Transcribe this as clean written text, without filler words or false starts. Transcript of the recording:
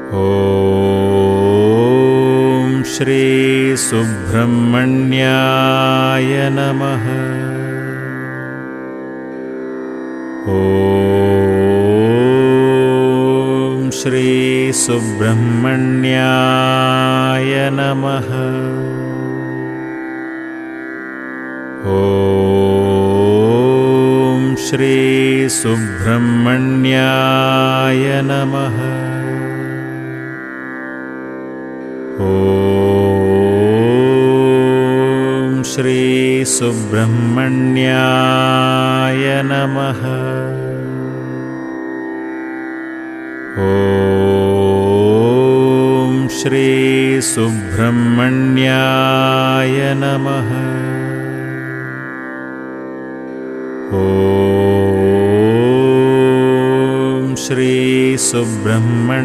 ॐ श्री सुब्रह्मण्याय नमः। ॐ श्री सुब्रह्मण्याय नमः। ॐ श्री सुब्रह्मण्याय नमः। ॐ श्री सुब्रह्मण्याय नमः। ॐ श्री सुब्रह्मण्याय नमः। ॐ श्री सुब्रह्मण्याय